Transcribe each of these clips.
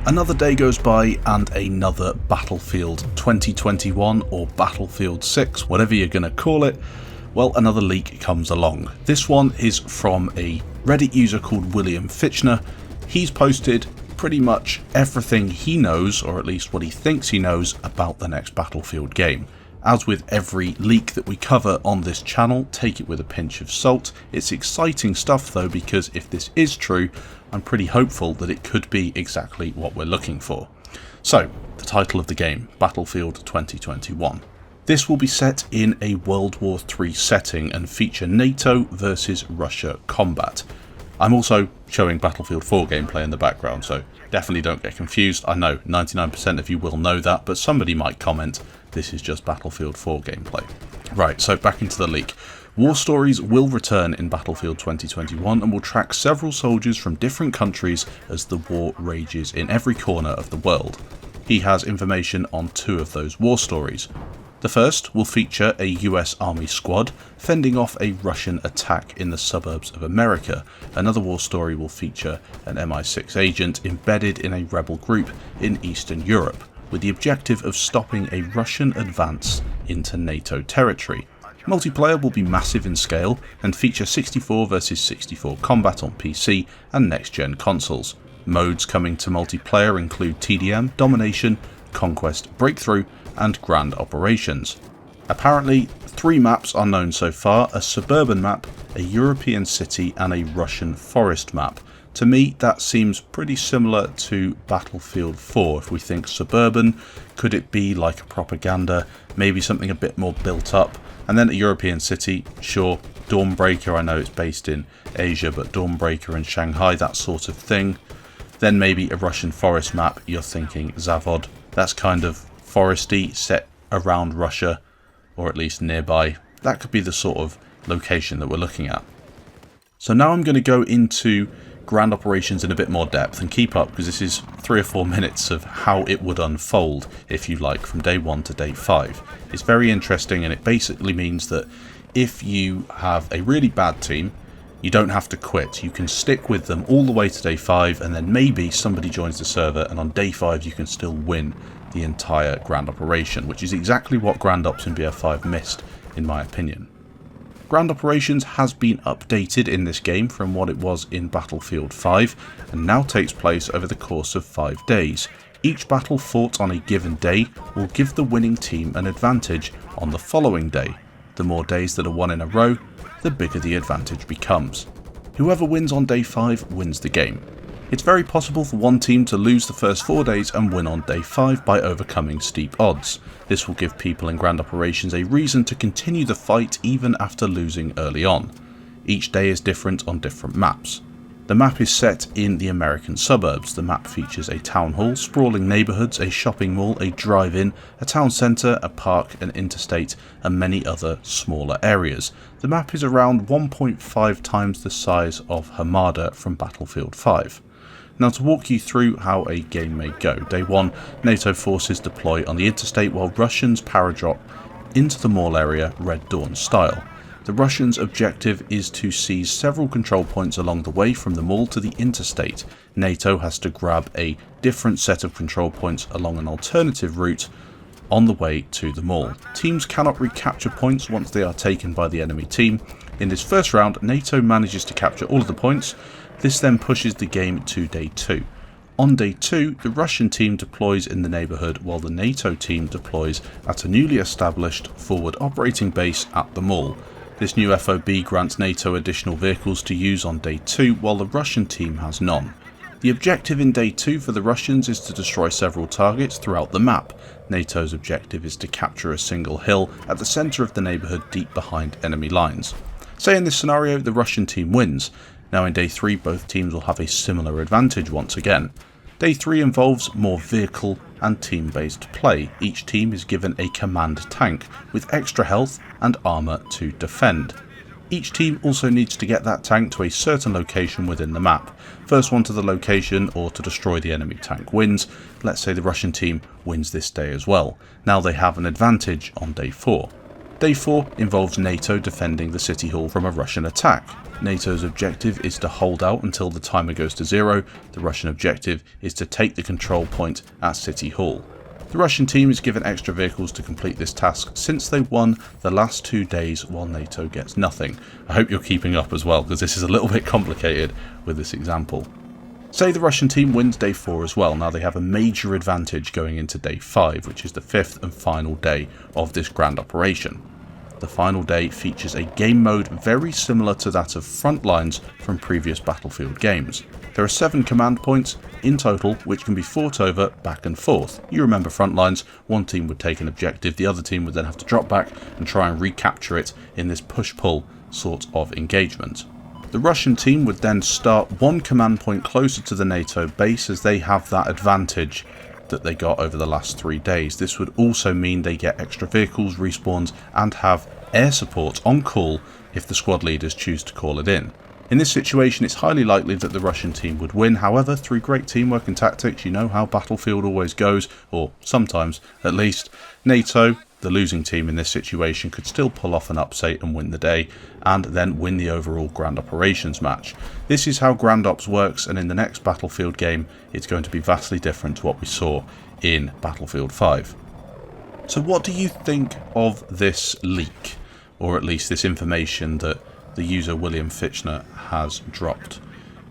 Another day goes by and another Battlefield 2021 or Battlefield 6, whatever you're going to call it, well, another leak comes along. This one is from a Reddit user called William Fitchner. He's posted pretty much everything he knows, or at least what he thinks he knows, about the next Battlefield game. As with every leak that we cover on this channel, take it with a pinch of salt. It's exciting stuff though, because if this is true, I'm pretty hopeful that it could be exactly what we're looking for. So, the title of the game, Battlefield 2021. This will be set in a World War III setting and feature NATO versus Russia combat. I'm also showing Battlefield 4 gameplay in the background, so definitely don't get confused. I know 99% of you will know that, but somebody might comment, this is just Battlefield 4 gameplay. Right, so back into the leak. War stories will return in Battlefield 2021 and will track several soldiers from different countries as the war rages in every corner of the world. He has information on 2 of those war stories. The first will feature a US Army squad fending off a Russian attack in the suburbs of America. Another war story will feature an MI6 agent embedded in a rebel group in Eastern Europe, with the objective of stopping a Russian advance into NATO territory. Multiplayer will be massive in scale and feature 64 versus 64 combat on PC and next-gen consoles. Modes coming to multiplayer include TDM, Domination, Conquest, Breakthrough, and Grand Operations. Apparently, 3 maps are known so far: a suburban map, a European city, and a Russian forest map. To me, that seems pretty similar to Battlefield 4. If we think suburban, could it be like a propaganda, maybe something a bit more built up? And then a European city, sure, Dawnbreaker, I know it's based in Asia, but Dawnbreaker in Shanghai, that sort of thing. Then maybe a Russian forest map, you're thinking Zavod. That's kind of foresty, set around Russia, or at least nearby. That could be the sort of location that we're looking at. So now I'm going to go into Grand Operations in a bit more depth, and keep up because this is 3 or 4 minutes of how it would unfold, if you like, from day 1 to day 5. It's very interesting, and it basically means that if you have a really bad team, you don't have to quit. You can stick with them all the way to day 5, and then maybe somebody joins the server, and on day 5 you can still win the entire Grand Operation, which is exactly what Grand Ops in BF5 missed, in my opinion. Grand Operations has been updated in this game from what it was in Battlefield 5, and now takes place over the course of 5 days. Each battle fought on a given day will give the winning team an advantage on the following day. The more days that are won in a row, the bigger the advantage becomes. Whoever wins on day 5 wins the game. It's very possible for one team to lose the first 4 days and win on day 5 by overcoming steep odds. This will give people in Grand Operations a reason to continue the fight even after losing early on. Each day is different on different maps. The map is set in the American suburbs. The map features a town hall, sprawling neighbourhoods, a shopping mall, a drive-in, a town centre, a park, an interstate, and many other smaller areas. The map is around 1.5 times the size of Hamada from Battlefield 5. Now, to walk you through how a game may go. Day 1, NATO forces deploy on the interstate while Russians paradrop into the mall area Red Dawn style. The Russians' objective is to seize several control points along the way from the mall to the interstate. NATO has to grab a different set of control points along an alternative route on the way to the mall. Teams cannot recapture points once they are taken by the enemy team. In this first round, NATO manages to capture all of the points. This then pushes the game to day 2. On day 2, the Russian team deploys in the neighbourhood while the NATO team deploys at a newly established forward operating base at the mall. This new FOB grants NATO additional vehicles to use on day 2 while the Russian team has none. The objective in day 2 for the Russians is to destroy several targets throughout the map. NATO's objective is to capture a single hill at the centre of the neighbourhood deep behind enemy lines. Say in this scenario the Russian team wins. Now in day 3 both teams will have a similar advantage once again. Day 3 involves more vehicle and team-based play. Each team is given a command tank with extra health and armour to defend. Each team also needs to get that tank to a certain location within the map. First one to the location or to destroy the enemy tank wins. Let's say the Russian team wins this day as well. Now they have an advantage on day 4. Day 4 involves NATO defending the City Hall from a Russian attack. NATO's objective is to hold out until the timer goes to 0. The Russian objective is to take the control point at City Hall. The Russian team is given extra vehicles to complete this task since they won the last 2 days while NATO gets nothing. I hope you're keeping up as well, because this is a little bit complicated with this example. Say the Russian team wins Day 4 as well. Now they have a major advantage going into Day 5, which is the 5th and final day of this grand operation. The final day features a game mode very similar to that of Frontlines from previous Battlefield games. There are 7 command points in total which can be fought over back and forth. You remember Frontlines, one team would take an objective, the other team would then have to drop back and try and recapture it in this push-pull sort of engagement. The Russian team would then start one command point closer to the NATO base as they have that advantage that they got over the last 3 days. This would also mean they get extra vehicles, respawns, and have air support on call if the squad leaders choose to call it in. In this situation, it's highly likely that the Russian team would win. However, through great teamwork and tactics, you know how Battlefield always goes, or sometimes at least, NATO, the losing team in this situation, could still pull off an upset and win the day, and then win the overall Grand Operations match. This is how Grand Ops works, and in the next Battlefield game, it's going to be vastly different to what we saw in Battlefield 5. So what do you think of this leak, or at least this information that the user William Fitchner has dropped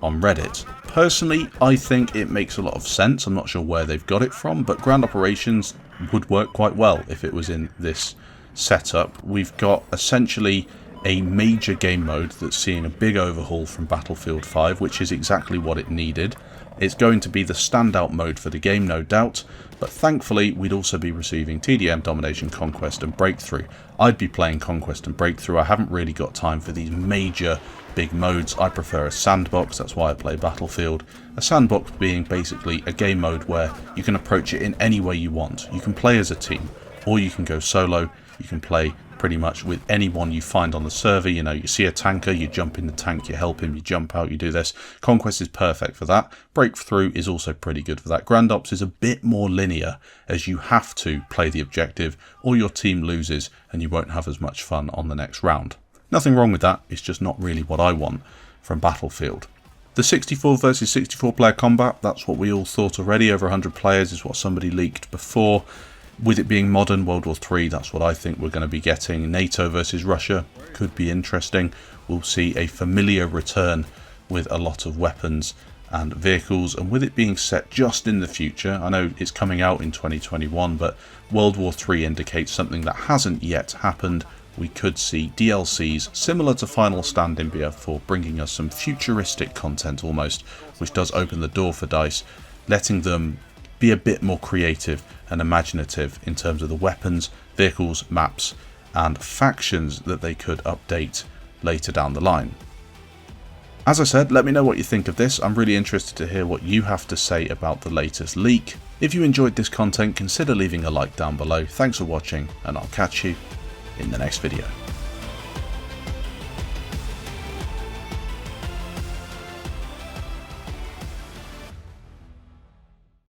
on Reddit? Personally, I think it makes a lot of sense. I'm not sure where they've got it from, but Grand Operations would work quite well if it was in this setup. We've got essentially a major game mode that's seeing a big overhaul from Battlefield 5, which is exactly what it needed. It's going to be the standout mode for the game, no doubt, but thankfully we'd also be receiving TDM, Domination, Conquest and Breakthrough. I'd be playing Conquest and Breakthrough. I haven't really got time for these major big modes. I prefer a sandbox, that's why I play Battlefield. A sandbox being basically a game mode where you can approach it in any way you want. You can play as a team, or you can go solo. You can play pretty much with anyone you find on the server. You know, you see a tanker, you jump in the tank, you help him, you jump out, you do this. Conquest is perfect for that. Breakthrough is also pretty good for that. Grand Ops is a bit more linear, as you have to play the objective or your team loses and you won't have as much fun on the next round. Nothing wrong with that, it's just not really what I want from Battlefield. The 64 versus 64 player combat, that's what we all thought already. Over 100 players is what somebody leaked before. With it being modern World War III, that's what I think we're going to be getting. NATO versus Russia could be interesting. We'll see a familiar return with a lot of weapons and vehicles, and with it being set just in the future, I know it's coming out in 2021, but World War III indicates something that hasn't yet happened. We could see DLCs similar to Final Stand in BF4, bringing us some futuristic content almost, which does open the door for DICE, letting them be a bit more creative and imaginative in terms of the weapons, vehicles, maps and factions that they could update later down the line. As I said, let me know what you think of this. I'm really interested to hear what you have to say about the latest leak. If you enjoyed this content, consider leaving a like down below. Thanks for watching, and I'll catch you in the next video.